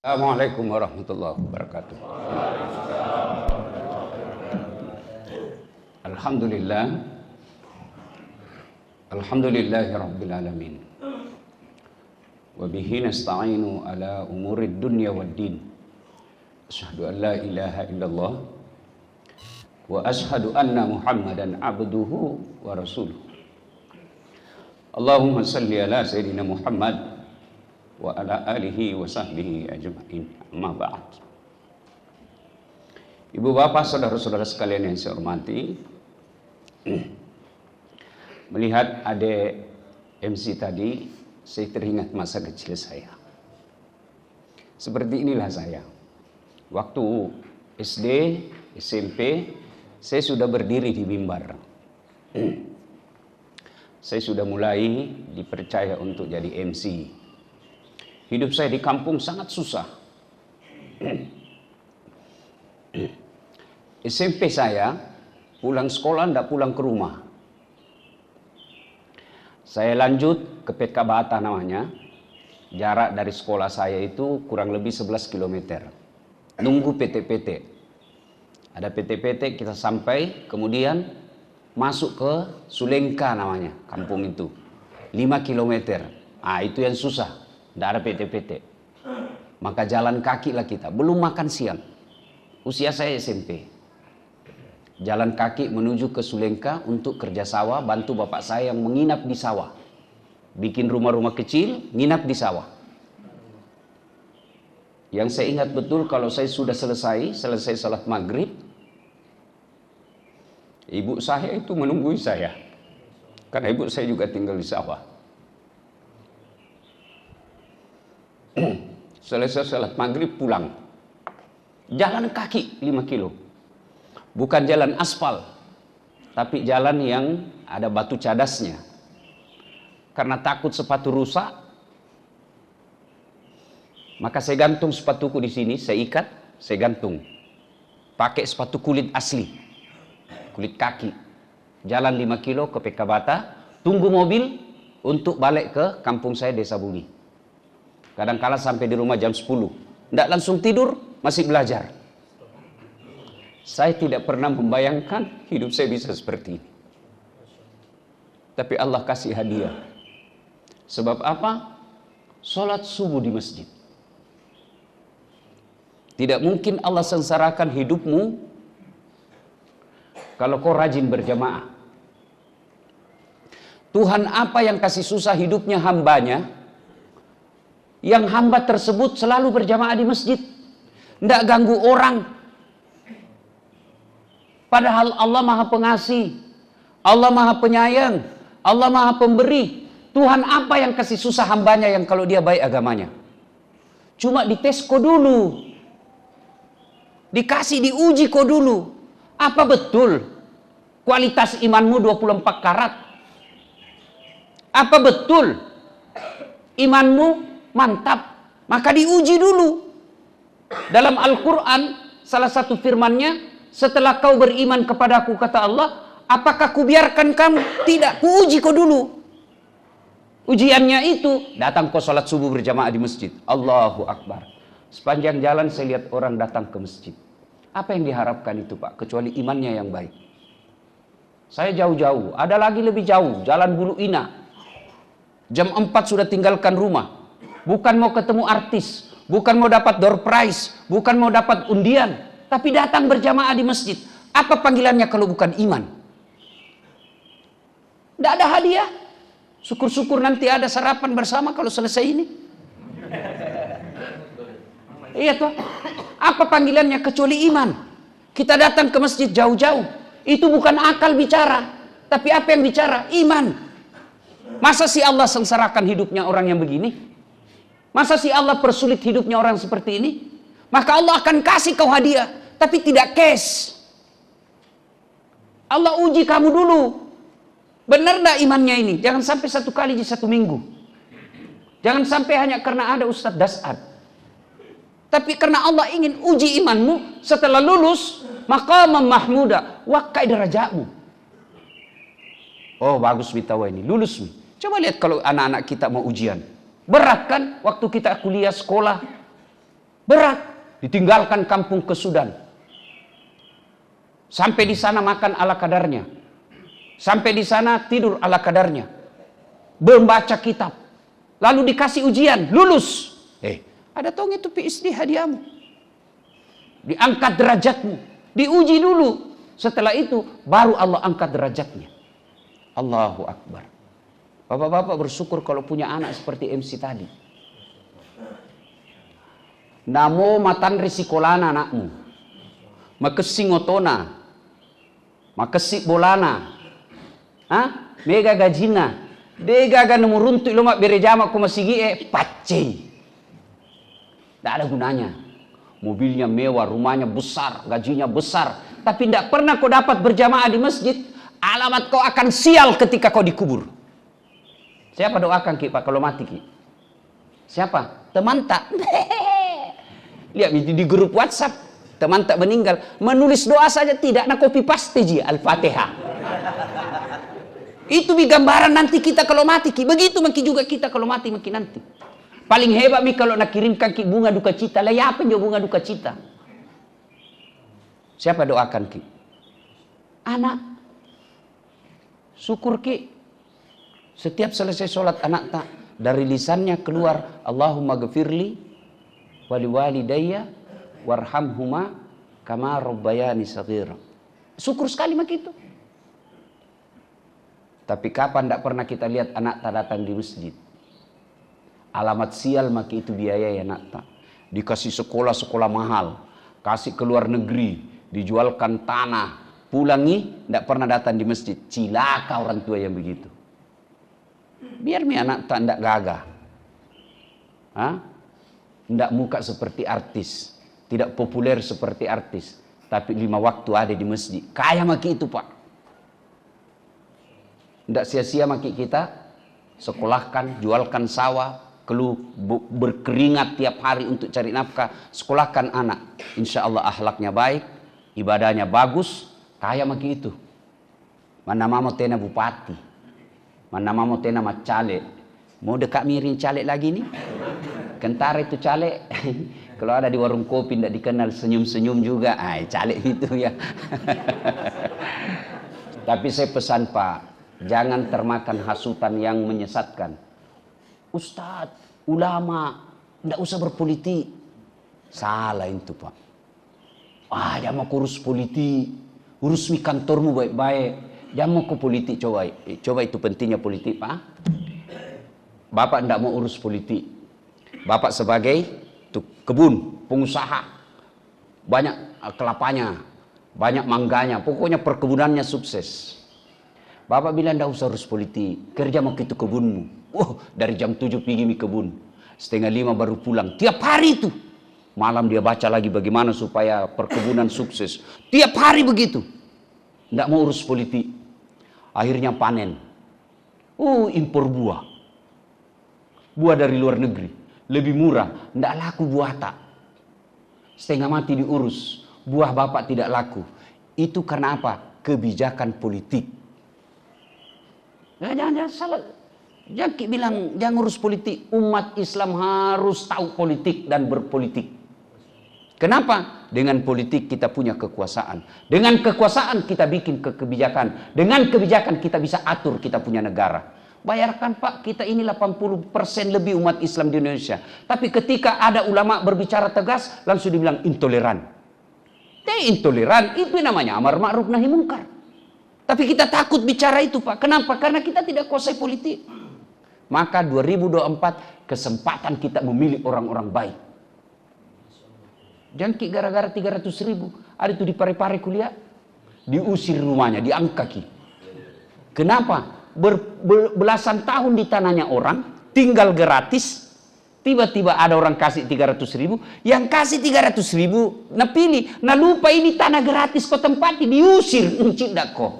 Assalamualaikum warahmatullahi wabarakatuh. Alhamdulillah. Alhamdulillahi rabbil alamin. Wa bihi nasta'inu ala umurid dunya waddin. Asyhadu an la ilaha illallah wa asyhadu anna Muhammadan abduhu wa rasuluh. Allahumma salli ala sayyidina Muhammad wa ala alihi wa sahbihi ajma'in. Amma ba'd. Ibu bapak saudara-saudara sekalian yang saya hormati, melihat adik MC tadi, saya teringat masa kecil saya. Seperti inilah saya. Waktu SD, SMP, saya sudah berdiri di mimbar. Saya sudah mulai dipercaya untuk jadi MC. Hidup saya di kampung sangat susah. SMP saya pulang sekolah tidak pulang ke rumah. Saya lanjut ke PK Bata namanya. Jarak dari sekolah saya itu kurang lebih 11 km. Nunggu PT-PT. Ada PT-PT kita sampai, kemudian masuk ke Sulengka namanya, kampung itu. 5 km. Ah, itu yang susah. Tidak ada PT-PT. Maka jalan kaki lah kita. Belum makan siang. Usia saya SMP. Jalan kaki menuju ke Sulengka untuk kerja sawah, bantu bapak saya yang menginap di sawah. Bikin rumah-rumah kecil, nginap di sawah. Yang saya ingat betul kalau saya sudah selesai salat maghrib, ibu saya itu menunggu saya. Karena ibu saya juga tinggal di sawah. Selesai salat maghrib pulang. Jalan kaki 5 kilo. Bukan jalan aspal, tapi jalan yang ada batu cadasnya. Karena takut sepatu rusak, maka saya gantung sepatuku di sini, saya ikat, saya gantung. Pakai sepatu kulit asli, kulit kaki. Jalan 5 kilo ke PK Bata, tunggu mobil untuk balik ke kampung saya, Desa Bumi. Kadang-kala sampai di rumah jam 10. Tidak langsung tidur, masih belajar. Saya tidak pernah membayangkan hidup saya bisa seperti ini. Tapi Allah kasih hadiah. Sebab apa? Salat subuh di masjid. Tidak mungkin Allah sengsarakan hidupmu kalau kau rajin berjamaah. Tuhan apa yang kasih susah hidupnya hambanya, yang hamba tersebut selalu berjamaah di masjid. Tidak ganggu orang. Padahal Allah Maha Pengasih, Allah Maha Penyayang, Allah Maha Pemberi. Tuhan apa yang kasih susah hambanya yang kalau dia baik agamanya? Cuma dites kau dulu. Dikasih diuji kau dulu. Apa betul kualitas imanmu 24 karat? Apa betul imanmu mantap? Maka diuji dulu. Dalam Al-Quran salah satu firmannya, setelah kau beriman kepadaku, kata Allah, apakah kubiarkan kamu? Tidak, kuuji kau dulu. Ujiannya itu, datang kau salat subuh berjamaah di masjid. Allahu Akbar. Sepanjang jalan saya lihat orang datang ke masjid. Apa yang diharapkan itu, Pak? Kecuali imannya yang baik. Saya jauh-jauh, ada lagi lebih jauh, Jalan Bulu Ina. Jam 4 sudah tinggalkan rumah. Bukan mau ketemu artis, bukan mau dapat door prize, bukan mau dapat undian, tapi datang berjamaah di masjid. Apa panggilannya kalau bukan iman? Tidak ada hadiah. Syukur-syukur nanti ada sarapan bersama kalau selesai ini. Iya toh. Apa panggilannya kecuali iman? Kita datang ke masjid jauh-jauh. Itu bukan akal bicara. Tapi apa yang bicara? Iman. Masa si Allah sengsarakan hidupnya orang yang begini? Masa si Allah persulit hidupnya orang seperti ini? Maka Allah akan kasih kau hadiah, tapi tidak cash. Allah uji kamu dulu. Benar tidak imannya ini? Jangan sampai 1 kali di 1 minggu. Jangan sampai hanya karena ada Ustadz Dasad. Tapi karena Allah ingin uji imanmu, setelah lulus, maqamam mahmuda, wakai derajatmu. Oh bagus Bitawa ini, lulus nih. Coba lihat kalau anak-anak kita mau ujian. Berat kan waktu kita kuliah sekolah. Berat. Ditinggalkan kampung ke Sudan. Sampai di sana makan ala kadarnya. Sampai di sana tidur ala kadarnya. Membaca kitab. Lalu dikasih ujian, lulus. Ada tong itu PhD hadiahmu. Diangkat derajatmu. Diuji dulu. Setelah itu baru Allah angkat derajatnya. Allahu Akbar. Bapak-bapak bersyukur kalau punya anak seperti MC tadi. Namo matan risikolana anakmu. Makesi ngotona. Makesi bolana. Mega gajina. Dega ga nemuruntu iloma berejama ko masigi pacei. Tidak ada gunanya. Mobilnya mewah, rumahnya besar, gajinya besar. Tapi tidak pernah kau dapat berjamaah di masjid. Alamat kau akan sial ketika kau dikubur. Siapa doakan Ki Pak kalau mati Ki? Siapa? Teman tak? Lihat di grup WhatsApp. Teman tak meninggal. Menulis doa saja tidak. Nah copy paste ji Al-Fatihah. Itu gambaran nanti kita kalau mati Ki. Begitu mungkin juga kita kalau mati mungkin nanti. Paling hebat mi kalau nak kirimkan Ki bunga duka cita. Lah ya apa jo bunga duka cita? Siapa doakan Ki? Anak. Syukur Ki. Setiap selesai sholat anak tak. Dari lisannya keluar. Allahumma gfirli. Wali walidayya. Warhamhuma. Kama rabbayani saghira. Syukur sekali mak itu. Tapi kapan tidak pernah kita lihat anak tak datang di masjid. Alamat sial maki itu biaya ya nak tak. Dikasih sekolah-sekolah mahal. Kasih ke luar negeri. Dijualkan tanah. Pulangi tidak pernah datang di masjid. Cilaka orang tua yang begitu. Biar mi anak tak tidak gagah. Tidak muka seperti artis. Tidak populer seperti artis. Tapi 5 waktu ada di masjid. Kaya maki itu Pak. Tidak sia-sia maki kita. Sekolahkan, jualkan sawah. Berkeringat tiap hari untuk cari nafkah. Sekolahkan anak. Insya Allah akhlaknya baik. Ibadahnya bagus. Kaya maki itu. Mana mau tena bupati. Mana mau tena macale. Mau dekat miring caleg lagi nih. Kentara itu caleg. Kalau ada di warung kopi tidak dikenal senyum-senyum juga. Caleg itu ya. Tapi saya pesan Pak. Jangan termakan hasutan yang menyesatkan. Ustadz, ulama, tidak usah berpolitik. Salah itu Pak. Jangan mau urus politik. Urus mi kantormu baik-baik. Jangan mau ke politik coba. Coba itu pentingnya politik Pak. Bapak tidak mau urus politik. Bapak sebagai kebun, pengusaha. Banyak kelapanya. Banyak mangganya. Pokoknya perkebunannya sukses. Bapak bilang tidak usah urus politik. Kerja mau ke itu kebunmu. Dari jam 7 pergi mi kebun. 4:30 baru pulang. Tiap hari itu. Malam dia baca lagi bagaimana supaya perkebunan sukses. Tiap hari begitu. Tidak mau urus politik. Akhirnya panen. Impor buah. Buah dari luar negeri. Lebih murah. Tidak laku buah tak. Setengah mati diurus. Buah bapak tidak laku. Itu karena apa? Kebijakan politik. Jangan salah. Jangan bilang jangan urus politik. Umat Islam harus tahu politik dan berpolitik. Kenapa? Dengan politik kita punya kekuasaan. Dengan kekuasaan kita bikin kebijakan. Dengan kebijakan kita bisa atur kita punya negara. Bayarkan Pak, kita ini 80% lebih umat Islam di Indonesia. Tapi ketika ada ulama berbicara tegas, langsung dibilang intoleran. Intoleran itu namanya amar ma'ruf nahi mungkar. Tapi kita takut bicara itu Pak. Kenapa? Karena kita tidak kuasai politik. Maka 2024 kesempatan kita memilih orang-orang baik. Jangan gara-gara 300.000. Ada itu di Pare-Pare kuliah. Diusir rumahnya, diangkat. Kenapa? Belasan tahun di tanahnya orang. Tinggal gratis. Tiba-tiba ada orang kasih 300.000. Yang kasih 300.000. Nah pilih. Nah lupa ini tanah gratis kau tempati. Diusir. Tidak kok.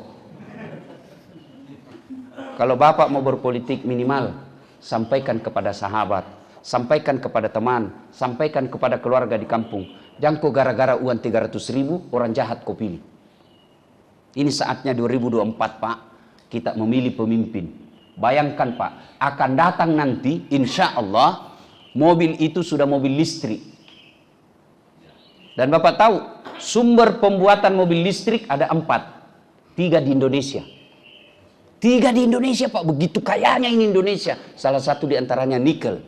Kalau bapak mau berpolitik minimal, sampaikan kepada sahabat, sampaikan kepada teman, sampaikan kepada keluarga di kampung. Jangan kok gara-gara uang 300.000, orang jahat kau pilih. Ini saatnya 2024 Pak, kita memilih pemimpin. Bayangkan Pak, akan datang nanti insya Allah, mobil itu sudah mobil listrik. Dan Bapak tahu, sumber pembuatan mobil listrik ada 4. 3 di Indonesia. 3 di Indonesia, Pak. Begitu kayanya ini Indonesia. Salah satu di antaranya nikel.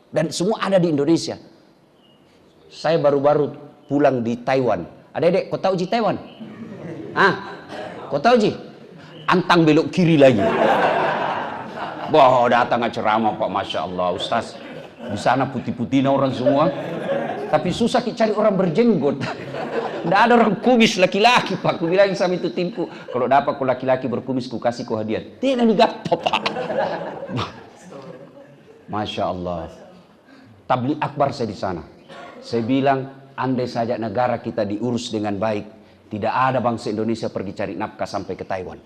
Dan semua ada di Indonesia. Saya baru-baru pulang di Taiwan. Adek-adek, kau tahu Ji Taiwan? Kau tahu Ji? Antang belok kiri lagi. Wah, datang ceramah Pak, Masya Allah, Ustaz. Di sana putih-putih orang semua. Tapi susah cari orang berjenggot. Tidak ada orang kumis laki-laki, Pak. Aku bilang sama itu timku, kalau dapat ku laki-laki berkumis, ku kasih ku hadiah. Tidak digato, Pak. Masya Allah. Tabligh akbar saya di sana. Saya bilang, andai saja negara kita diurus dengan baik, tidak ada bangsa Indonesia pergi cari nafkah sampai ke Taiwan.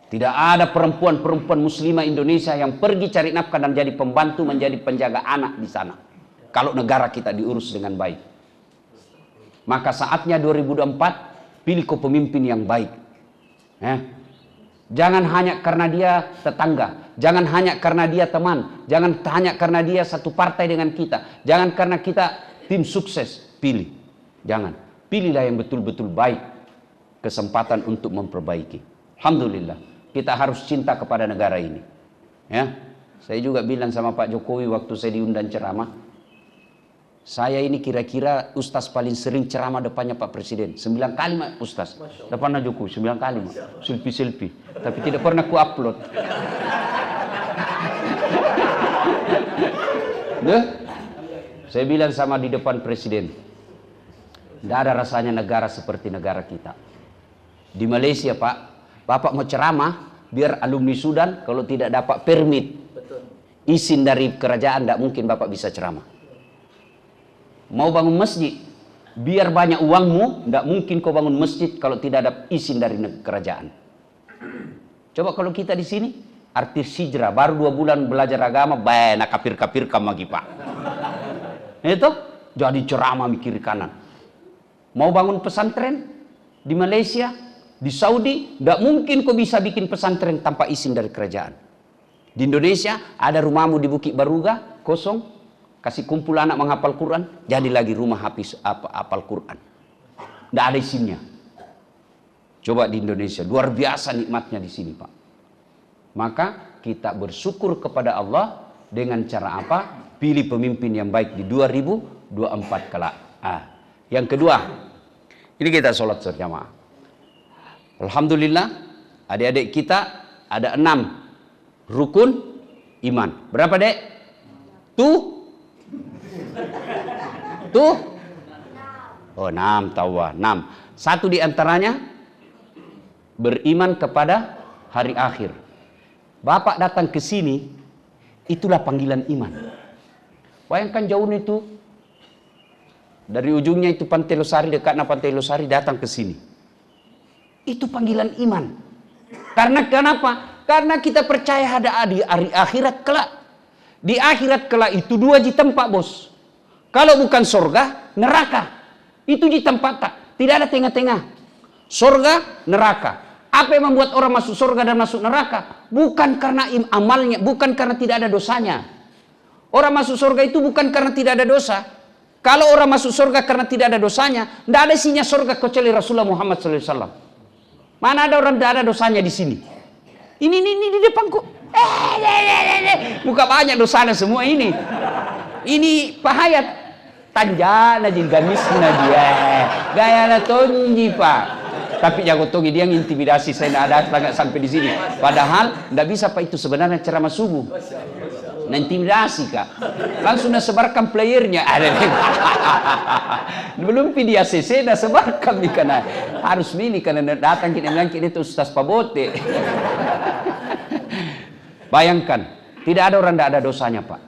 Tidak ada perempuan-perempuan muslimah Indonesia yang pergi cari nafkah dan jadi pembantu, menjadi penjaga anak di sana. Kalau negara kita diurus dengan baik. Maka saatnya 2024, pilih pemimpin yang baik. Jangan hanya karena dia tetangga. Jangan hanya karena dia teman. Jangan hanya karena dia satu partai dengan kita. Jangan karena kita tim sukses. Pilih. Jangan. Pilihlah yang betul-betul baik. Kesempatan untuk memperbaiki. Alhamdulillah. Kita harus cinta kepada negara ini. Ya, saya juga bilang sama Pak Jokowi waktu saya diundang ceramah. Saya ini kira-kira ustaz paling sering ceramah depannya Pak Presiden. 9 kali ustaz. Depannya Jokowi 9 kali. Selfie-selfie. Tapi tidak pernah ku upload. Saya bilang sama di depan Presiden. Tidak ada rasanya negara seperti negara kita. Di Malaysia Pak, Bapak mau ceramah, biar alumni Sudan kalau tidak dapat permit, izin dari kerajaan, tidak mungkin Bapak bisa ceramah. Mau bangun masjid, biar banyak uangmu, tidak mungkin kau bangun masjid kalau tidak ada izin dari kerajaan. Coba kalau kita di sini, artis hijrah, baru 2 bulan belajar agama, banyak kafir-kafir lagi Pak. Itu jadi ceramah mikir kanan. Mau bangun pesantren di Malaysia, di Saudi, tidak mungkin kau bisa bikin pesantren tanpa izin dari kerajaan. Di Indonesia, ada rumahmu di Bukit Baruga, kosong. Kasih kumpul anak menghafal Quran, jadi lagi rumah hafal Quran. Tidak ada izinnya. Coba di Indonesia, luar biasa nikmatnya di sini Pak. Maka kita bersyukur kepada Allah dengan cara apa? Pilih pemimpin yang baik di 2024 kelak. Yang kedua, ini kita sholat berjamaah. Alhamdulillah, adik-adik kita ada 6 rukun iman. Berapa dek? Tuh? 6 tahu 6. Satu di antaranya beriman kepada hari akhir. Bapak datang ke sini, itulah panggilan iman. Bayangkan jauhnya itu, dari ujungnya itu Pantai Losari, dekatnya Pantai Losari, datang ke sini. Itu panggilan iman. Karena kenapa? Karena kita percaya ada di hari akhirat kelak. Di akhirat kelak itu 2 tempat bos. Kalau bukan surga, neraka. Itu di tempat tak. Tidak ada tengah-tengah. Surga, neraka. Apa yang membuat orang masuk surga dan masuk neraka? Bukan karena amalnya, bukan karena tidak ada dosanya. Orang masuk surga itu bukan karena tidak ada dosa. Kalau orang masuk surga karena tidak ada dosanya, tidak ada isinya surga kecuali Rasulullah Muhammad SAW. Mana ada orang tidak ada dosanya di sini? Ini di depanku. Bukan banyak dosanya semua ini. Ini Pak Hayat. Tanjana jin gamisna dia. Gaya na tonji Pak. Tapi jago tongi dia intimidasi saya tidak ada sangat sampai di sini. Padahal tidak bisa Pak, itu sebenarnya ceramah subuh. Nah, intimidasi Kak. Langsung sebarkan playernya. Belum video CC dah sebarkan nih karena harus milih karena datang kita bilang kita itu Ustaz Pabote. Bayangkan, tidak ada orang tidak ada dosanya Pak.